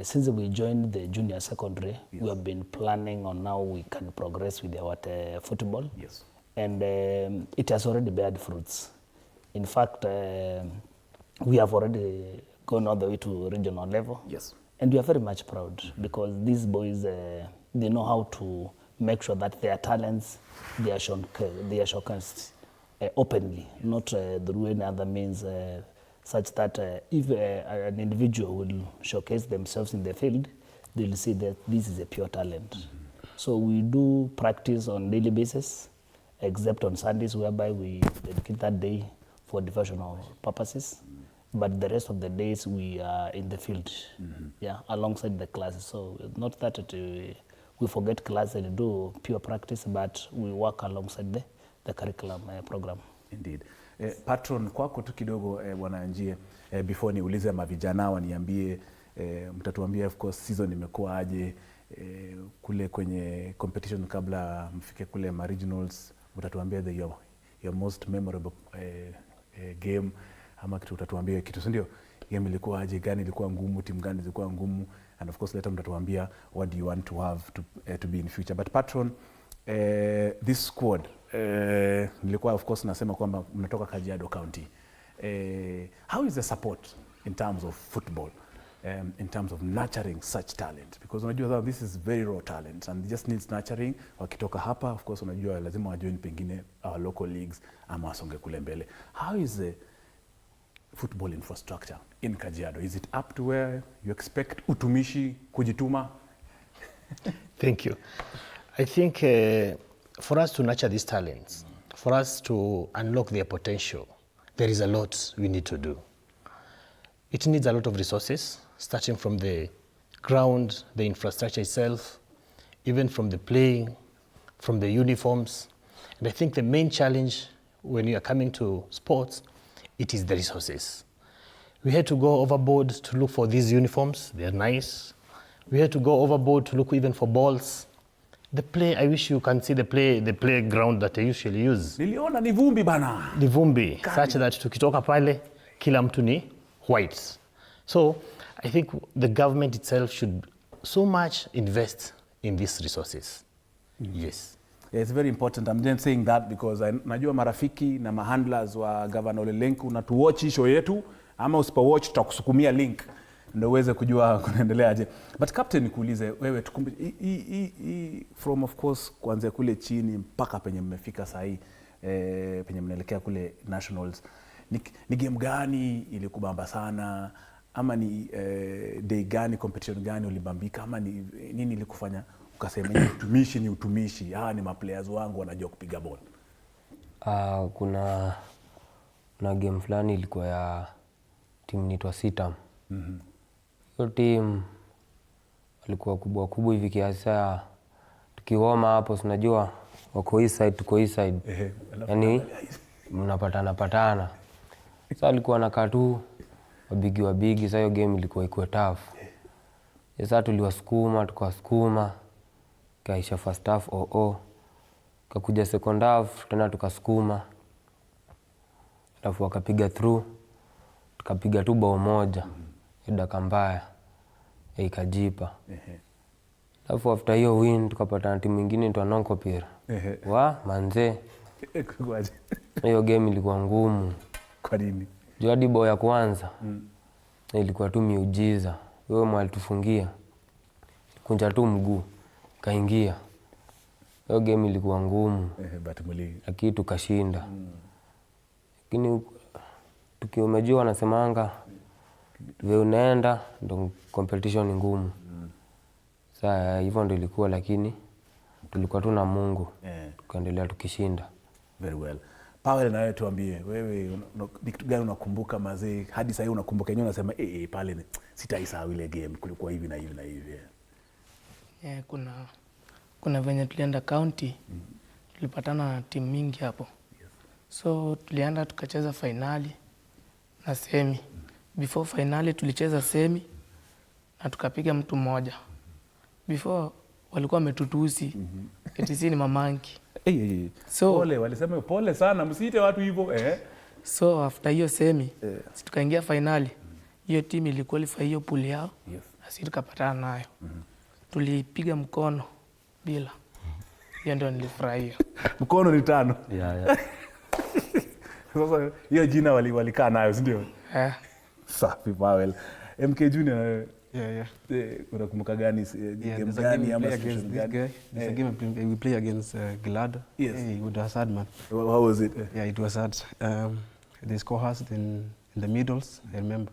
Since we joined the junior secondary, we have been planning on how we can progress with our football. Yes. And it has already beared fruits. In fact, we have already gone all the way to regional level. Yes. And we are very much proud because these boys, they know how to make sure that their talents, they are showcased openly, not through any other means, such that if an individual will showcase themselves in the field, they'll see that this is a pure talent. So we do practice on daily basis, except on Sundays, whereby we dedicate that day for devotional purposes. But the rest of the days we are in the field, alongside the classes. So not that we forget class and do pure practice, but we work alongside the curriculum program. Indeed. Patron, kwako tu kidogo bwana Njie, before niulize mavijana waniambie, mtatuambia of course season imekuwa aje kule kwenye competition kabla mfike kule ma regionals, mtatuambia your most memorable game, ama kitu utatuambia kitu, ndio game ilikuwa aje, gani ilikuwa ngumu, timu gani ilikuwa ngumu, and of course later mtatuambia what do you want to have to be in future. But Patron, this squad, nilikuwa of course nasema kwamba mnatoka Kajiado County. How is the support in terms of football, in terms of nurturing such talent? Because unajua this is very raw talent and it just needs nurturing. Wakitoka hapa of course unajua lazima wajoin pengine our local leagues ama wasonge kule mbele. How is the football infrastructure in Kajiado? Is it up to where you expect Utumishi kujituma? Thank you. I think for us to nurture these talents, for us to unlock their potential, there is a lot we need to do. It needs a lot of resources, starting from the ground, the infrastructure itself, even from the playing, from the uniforms. And I think the main challenge when you are coming to sports, it is the resources. We had to go overboard to look for these uniforms. They're nice. We had to go overboard to look even for balls. The play, I wish you can see the playground that I usually use. Niliona ni vumbi bana. Ni vumbi, such that tukitoka pale, kila mtu ni whites. So I think the government itself should so much invest in these resources. Yes. Yeah, it's very important. I'm just saying that because najua marafiki na mahandlers wa Governor Ole Lenku unatuwatch show yetu, ama usipowatch tutakusukumia link. ndio uweze kujua kunaendeleaje. But captain, nikuulize wewe, tukumbuke from of course kuanzia kule chini mpaka penye mmefika sasa hii, penye mnaelekea kule nationals, ni game gani ilikubamba sana, ama ni day gani, competition gani ulibambika, ama ni nini ilikufanya ukasema ni utumishi, ni maplayers wangu wanajua kupiga ball? Kuna game fulani ilikuwa ya timu inaitwa Sitam. Hiyo team walikuwa kubwa hivi kiasi ya tukiwoma hapo, unajua wako east side tuko east side. Yaani mnapatana. Sasa alikuwa anakaa tu wabigi. Sasa hiyo game ilikuwa iko tough. Sasa tukawasukuma kaisha first half kakuja second half tena tukasukuma, alafu wakapiga through, tukapiga tu bao moja dakika mbaya ikajipa. Alafu after hiyo win tukapata timu nyingine inaitwa Nonkopir. Manze hiyo game ilikuwa ngumu. Kwa nini? Hadi bao ya kwanza ilikuwa tu miujiza. Wewe mwalitufungia kunja tu mguu kaingia. Hiyo game ilikuwa ngumu, lakini tukashinda. Lakini umejua wanasemanga wewe unaenda ndo competition ni ngumu. Sasa hivyo ndo ilikuwa, lakini tulikuwa tu na Mungu. Tukaendelea tukishinda. Very well. Powell, na wewe tuambie, wewe ni kitu gani unakumbuka mazee hadi sasa unakumbuka yenyewe unasema pale sitaisahau ile game, kulikuwa hivi na hivi na hivi? Kuna venye tulienda county, tulipatana na timu mingi hapo. So tulienda tukacheza finali na semi. Before finali tulicheza semi na tukapiga mtu mmoja. Before walikuwa wametutusi. Eti si ni mamanki. So pole, walisema pole sana, msiite watu hivyo. So after hiyo semi, tukaingia finali. Hiyo timu iliqualify hiyo pool yao. Na sisi tukapatana nayo. Tulipiga mkono bila. Hiyo ndio nilifurahia. Mkono ni 5. Sasa hiyo jina walikaa nayo, si ndio? Safi Powell. MK Junior, unakumbuka gani game gani ama situation gani? This game we play against Kwalanda. It was sad, man. How was it? Yeah, it was sad. They scored us in the middles, I remember.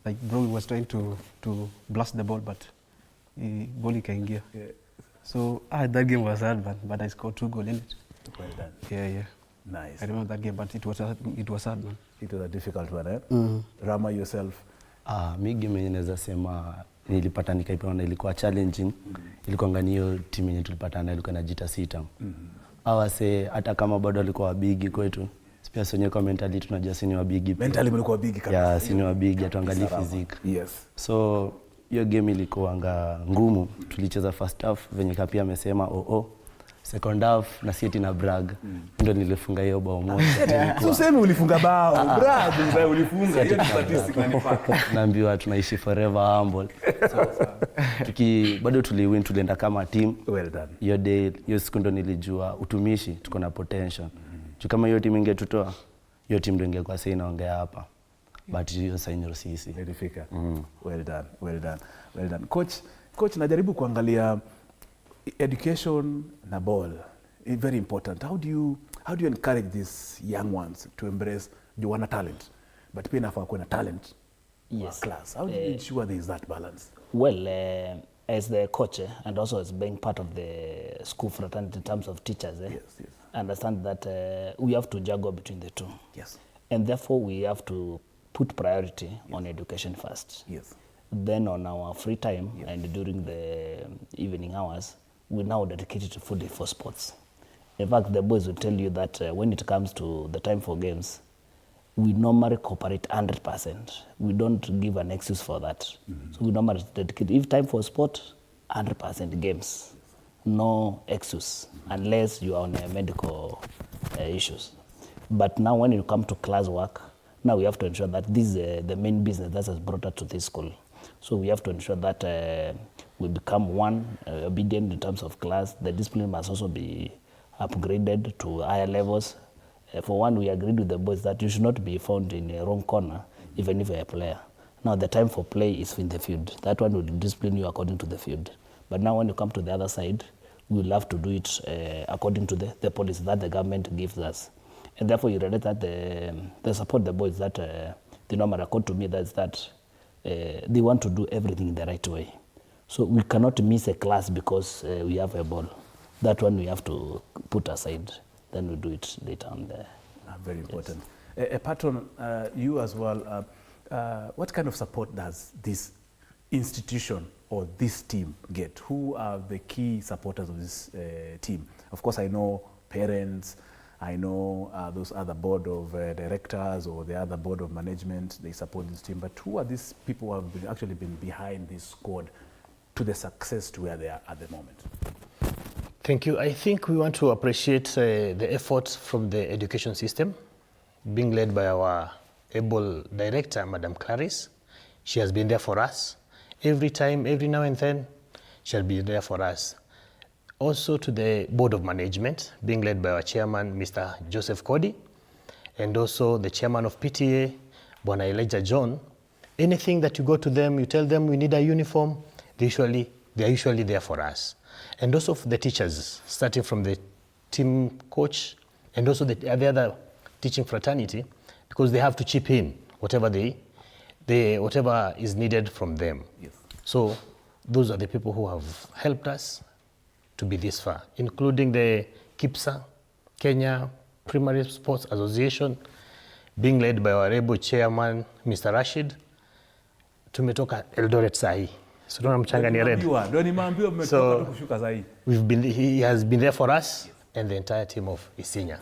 Like bro was trying to blast the ball, but ball ikaingia. So that game was sad, man, but I scored 2 goals in it. Well done. Yeah. Nice. I remember that game, but it was sad, man. It was a difficult one, Rama, yourself? Mi game yenye naweza sema nilipata nikaipewa na ilikuwa challenging. Ilikuwa ngani hiyo timu yenye tulipatana ilikuwa inajiita Sitam. Awase hata kama bado walikuwa wabigi kwetu. Pia sonye kwa mentally tunajua sini wabigi. Mentally mlikuwa wabigi kabisa. Yeah, sini wabigi, hatuangalii physique. Yes. So hiyo game ilikuwa ngumu. Tulicheza first half venye Kapia amesema second half na sieti na brag. Ndio nilifunga hiyo bao moja. Useme ulifunga bao, brag ndio ulifunga. Hiyo ni statistic na nipaka. Naambiwa tunaishi forever humble. So bado tuliwin, tulienda kama team. Well done. Hiyo day, hiyo siku ndo nilijua Utumishi tuko na potential. Kama hiyo team ingetutoa, hiyo team ndio ingekuwa sasa inaongea hapa. But hiyo sasa sisi. Ilifika. Well done. Coach, najaribu kuangalia education na ball. It's very important. How do you encourage these young ones to embrace the wana talent, but pia nafaa kuwa na talent? Yes. Class. How do you ensure there is that balance? Well, as the coach and also as being part of the school fraternity in terms of teachers, yes. I understand that we have to juggle between the two. Yes. And therefore we have to put priority on education first. Yes. Then on our free time and during the evening hours, we now dedicate it fully for sports. In fact, the boys will tell you that when it comes to the time for games, we normally cooperate 100%. We don't give an excuse for that. So we normally dedicate, if time for sport, 100% games. No excuse, unless you are on medical issues. But now when you come to class work, now we have to ensure that this is the main business that has brought us to this school. So we have to ensure that we become one, obedient in terms of class. The discipline must also be upgraded to higher levels. For one, we agreed with the boys that you should not be found in a wrong corner, even if you're a player. Now the time for play is in the field. That one will discipline you according to the field. But now when you come to the other side, we will have to do it according to the policy that the government gives us. And therefore you relate that they support the boys that the normal accord to me that's that they want to do everything in the right way. So we cannot miss a class because we have a ball. That one we have to put aside. Then we do it later on there. Very important. Yes. Patron, you as well, what kind of support does this institution or this team get? Who are the key supporters of this team? Of course, I know parents, I know those other board of directors or the other board of management, they support this team. But who are these people who have actually been behind this squad to the success to where they are at the moment? Thank you. I think we want to appreciate the efforts from the education system being led by our able director, Madam Clarice. She has been there for us. Every time, every now and then, she'll be there for us. Also to the board of management being led by our chairman, Mr. Joseph Cody, and also the chairman of PTA, Bwana Elijah John. Anything that you go to them, you tell them we need a uniform, they are usually there for us. And also for the teachers, starting from the team coach and also the other teaching fraternity, because they have to chip in whatever whatever is needed from them. Yes. So those are the people who have helped us to be this far, including the KIPSA, Kenya Primary Sports Association, being led by our able chairman, Mr. Rashid. Tumetoka Eldoret sahi. So he has been there for us and the entire team of Isinya.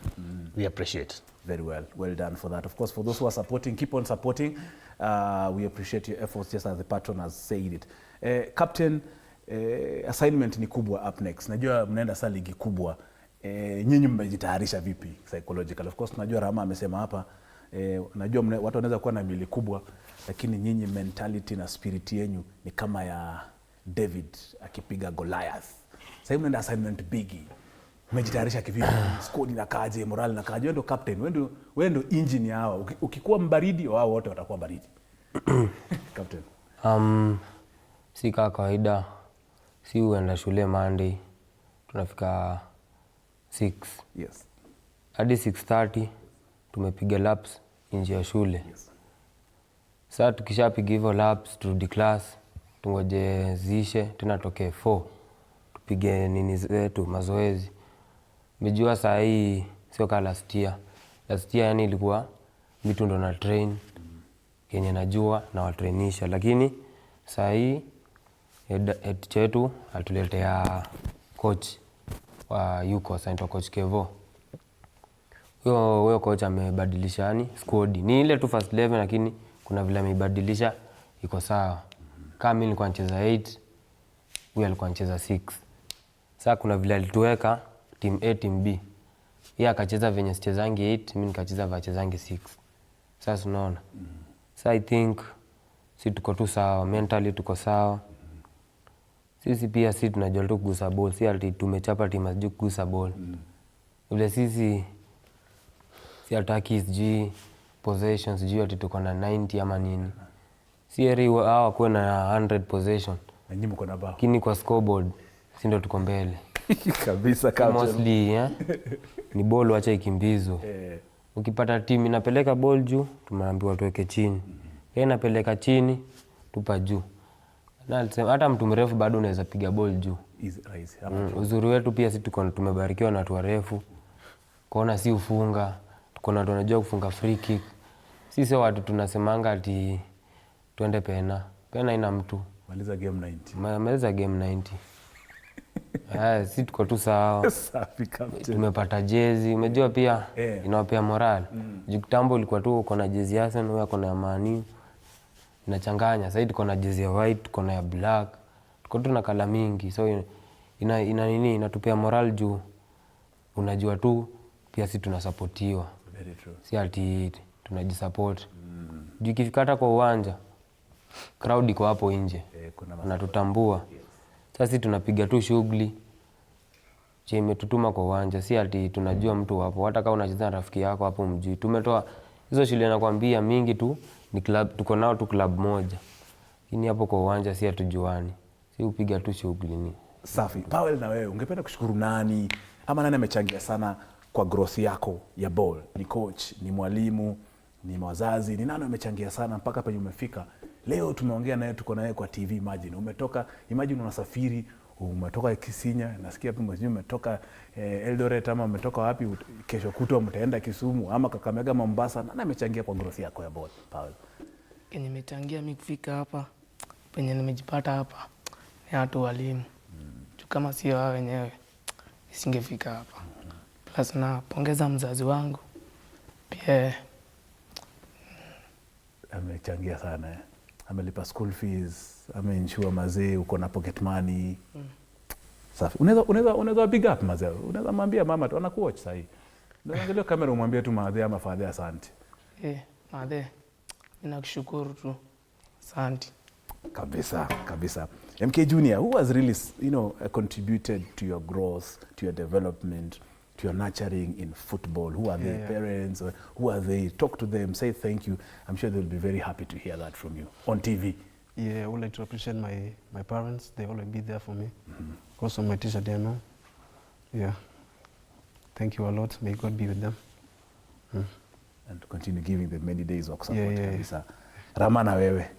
We appreciate. Very well. Well done for that. Of course, for those who are supporting, keep on supporting. We appreciate your efforts, just as the patron has said it. Captain, assignment ni kubwa up next. Najua mnaenda saa ligi kubwa. Nyinyi mmejitayarisha vipi psychological? Of course, najua Rama amesema hapa. Najua watu wanaweza kuwa na mili kubwa, lakini nyinyi mentality na spirit yenu ni kama ya David akipiga Goliath. Sasa mnaenda assignment bigi. Mmejitayarisha kivipi? Squad inakaaje, morale inakaaje? Wewe ndo captain, wewe ndo engine ya hawa. Ukikuwa mbaridi, wao wote watakuwa baridi. Captain. Si kama kawaida. Si uenda shule Monday. Tunafika 6. Yes. Hadi 6:30 tumepiga laps nje ya shule. Yes. Sasa tukishapiga hivyo laps turudi class, tungoje ziishe tena tokee 4. Tupige nini zetu mazoezi. Mejua saa hii sio kama last year. Last year yani ilikuwa vitu ndo na train kenye najua na watrainisha, lakini saa hii head chetu atuletea coach wa yuko anaitwa coach Kevo. Huyo coach amebadilisha yani squad. Ni ile tu first 11 lakini kuna vile amebadilisha iko sawa. Kama mimi nilikuwa nacheza 8, huyo alikuwa anacheza 6. Sasa kuna vile alituweka team A team B. Yeye akacheza venye sichezangi 8, mimi nikacheza vachezangi 6. Sasa unaona. So I think si tuko tu sawa, mentally tuko sawa. Sisi pia si tunajua tu kugusa ball, si ati tumechapa timu aziju kugusa ball. Ule sisi si ataki sijui possessions sijui ati tuko na 90 ama nini. Si eri hawa kuwe na 100 possession. Na nyinyi mko na bao. Lakini kwa scoreboard si ndo tuko mbele. Kabisa captain. Mostly ni ball wacha ikimbizwe. Ukipata timu inapeleka ball juu, tumeambiwa tuweke chini. Yeye inapeleka chini, tupa juu. Na hata mtu mrefu bado unaweza piga ball juu. Uzuri wetu pia sisi tuko tumebarikiwa na watu warefu. Kuona si ufunga, tuko na watu wanajua kufunga free kick. Sisi watu tunasemanga ati twende pena. Pena ina mtu. Maliza game 90. Maliza game 90. Sisi tuko tu sawa. Safi captain. Tumepata jezi, umejua pia inawapea morale. Kitambo ilikuwa tu uko na jezi ya Arsenal, wewe uko na Mani. Inachanganya. Sasa tuko na jezi ya white, tuko na ya black. Tuko tu na kala mingi. So inatupea morale juu. Unajua tu pia sisi tunasupportiwa. Very true. Si ati tunajisupport. Juu ikifikata kwa uwanja, crowd iko hapo nje. Wanatutambua. Sasa sisi tunapiga tu shughuli. Je, imetutuma kwa uwanja, si ati tunajua mtu hapo. Hata kama unacheza na rafiki yako hapo mjui. Tumetoa Hizo shule nakwambia mingi tu ni club, tuko nao tu club moja. Lakini hapo kwa uwanja si hatujuani. Si upiga tu shughuli ni. Safi. Powell, na wewe ungependa kushukuru nani ama nani amechangia sana kwa growth yako ya ball? Ni coach, ni mwalimu, ni wazazi, ni nani amechangia sana mpaka penye umefika? Leo tumeongea naye, tuko naye kwa TV. Imagine unasafiri, umetoka Kisinya, nasikia pia mwenyewe umetoka Eldoret ama umetoka wapi, kesho kutwa mtaenda Kisumu ama Kakamega, Mombasa. Nani amechangia kwa growth yako ya ball, Powell? Kenye nimechangia mimi kufika hapa, penye nimejipata hapa, ni watu walimu. Kama sio wao wenyewe nisingefika hapa. Plus na pongeza mzazi wangu pia, amechangia sana. Amelipa school fees, ameinsure mazee, uko na pocket money. Safi. Unaweza big up mazee. Unaweza mwambia mama tu anakuwatch sasa hivi. Unaweza angalia kamera umwambie tu madhe ama father asante. Madhe, ninakushukuru tu. Asante. Kabisa. MK Junior, who has really, contributed to your growth, to your development, to your nurturing in football? Who are their parents? Or who are they? Talk to them, say thank you. I'm sure they'll be very happy to hear that from you on TV. Yeah, I would like to appreciate my parents. They always be there for me. Also my teacher, they know. Yeah. Thank you a lot. May God be with them. And to continue giving them many days of support. Kabisa. Rama, na wewe,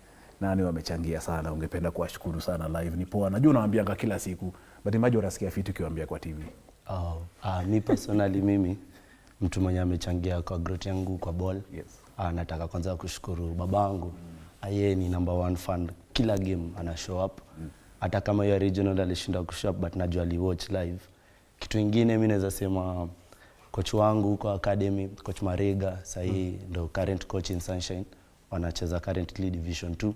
nani wamechangia sana ungependa kuwashukuru sana live? Ni poa, najua unawaambianga kila siku, but imagine unasikia fiti ukiwaambia kwa TV. Mi personally mimi mtu mwenye amechangia kwa growth yangu kwa ball. Nataka kwanza kushukuru babangu. Yeye ni number 1 fan, kila game ana show up. Hata kama hiyo regional alishinda kushow up, but najua ali watch live. Kitu kingine mimi naweza sema coach wangu kwa academy, coach Mariga, sahi ndo current coach in Sunshine, wanacheza currently division 2.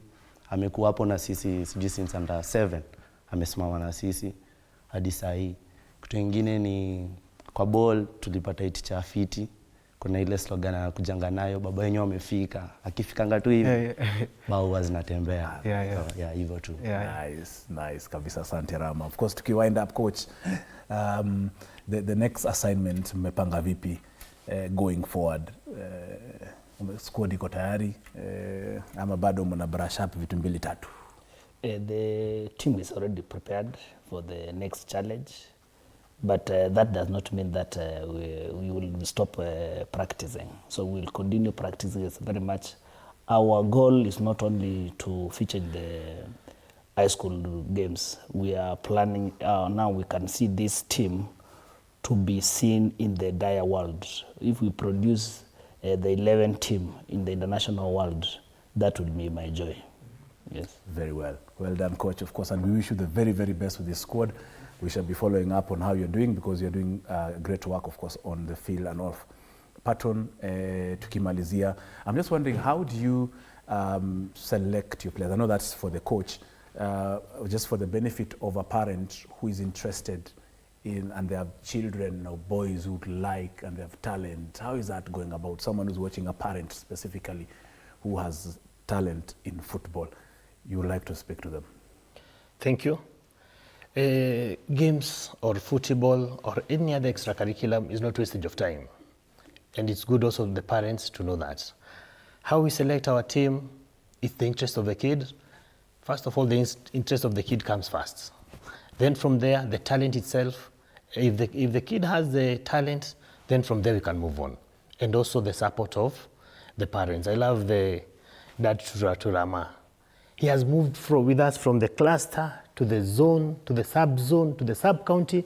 Amekuwa hapo na sisi sijui since under 7, amesimama na sisi hadi sahi. Kitu kingine ni kwa ball tulipata iti cha fiti. Kuna ile slogan anakujanga nayo, baba yenyewe amefika. Akifikanga tu hivi, bao zinatembea. Hivyo tu. Nice kabisa, asante Rama. Of course tukiwind up coach, the next assignment mmepanga vipi going forward? Squad iko tayari ama bado mna brush up vitu mbili tatu? The team is already prepared for the next challenge. But that does not mean that we will stop practicing. So we'll continue practicing. It's very much our goal is not only to feature in the high school games. We are planning now. We can see this team to be seen in the entire world. If we produce the 11 team in the international world, that will be my joy. Yes. Very well. Well done, coach. Of course, and we wish you the very, very best with this squad. We shall be following up on how you're doing, because you're doing great work, of course, on the field and off. Patron, tukimalizia, I'm just wondering, how do you select your players? I know that's for the coach, just for the benefit of a parent who is interested in, and they have children or boys who would like and they have talent. How is that going about? Someone who's watching, a parent specifically, who has talent in football, you would like to speak to them. Thank you. Games or football or any other extracurriculum is not wastage of time. And it's good also the parents to know that. How we select our team is the interest of the kid. First of all, the interest of the kid comes first. Then from there, the talent itself. If the kid has the talent, then from there we can move on. And also the support of the parents. I love the dad to Rama. He has moved with us from the cluster to the zone, to the sub-zone, to the sub-county.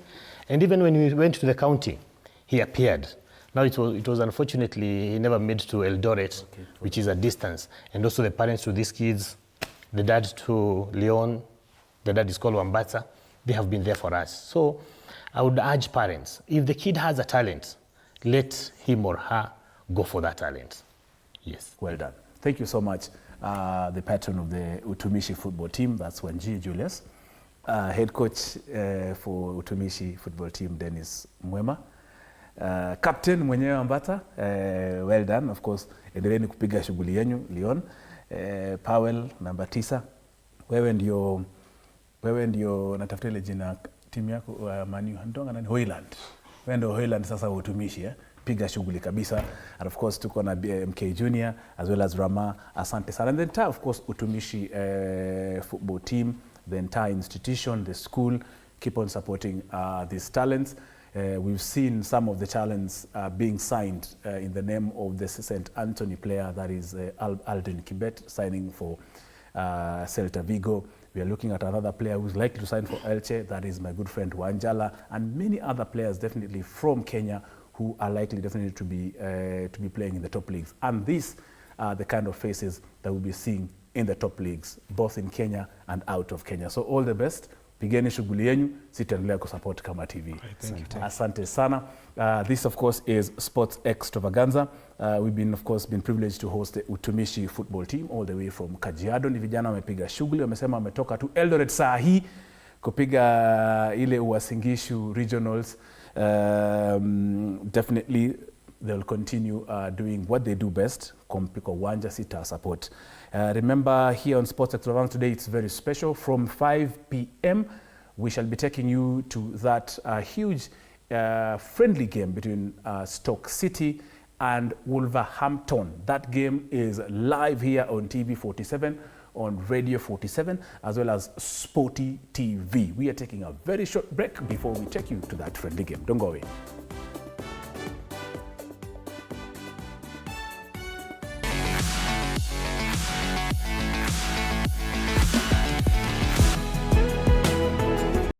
And even when we went to the county, he appeared. Now it was unfortunately, he never made to Eldoret, which is a distance. And also the parents to these kids, the dad to Leon, the dad is called Wambatsa, they have been there for us. So I would urge parents, if the kid has a talent, let him or her go for that talent. Yes. Well done. Thank you so much. The patron of the Utumishi football team, that's Wanji Julius. Head coach for Utumishi football team, Dennis Mwema. Captain mwenyewe Ambata, well done. Of course, endeleeni kupiga shughuli yenu, Leon. Powell, namba 9. Wewe ndio natafuta ile jina timu yako Manu Handonga nani? Hoyland. Wewe ndio Hoyland sasa Utumishi, wamepiga shughuli kabisa. And of course tuko na MK Junior as well as Rama, asante sana. And the entire, of course, Utumishi football team, the entire institution, the school, keep on supporting these talents. We've seen some of the talents being signed in the name of the St. Anthony player, that is Alden Kibet, signing for Celta Vigo. We are looking at another player who's likely to sign for Elche, that is my good friend Wanjala, and many other players definitely from Kenya who are likely definitely to be playing in the top leagues. And these are the kind of faces that we'll be seeing in the top leagues, both in Kenya and out of Kenya. So all the best. Pigeni shughuli yenu, sitaendelea kusupport Kama TV. Asante sana. This of course is Sports Extravaganza. We've been of course been privileged to host the Utumishi football team all the way from Kajiado. Ni vijana wamepiga shughuli, wamesema wametoka tu Eldoret saa hii kupiga ile Uasin regionals. Definitely they'll continue doing what they do best. Kompiko Wanja sita support. Remember, here on Sports Extravaganza today, it's very special. From 5 p.m., we shall be taking you to that huge friendly game between Stoke City and Wolverhampton. That game is live here on TV 47, on Radio 47, as well as Sporty TV. We are taking a very short break before we take you to that friendly game. Don't go away.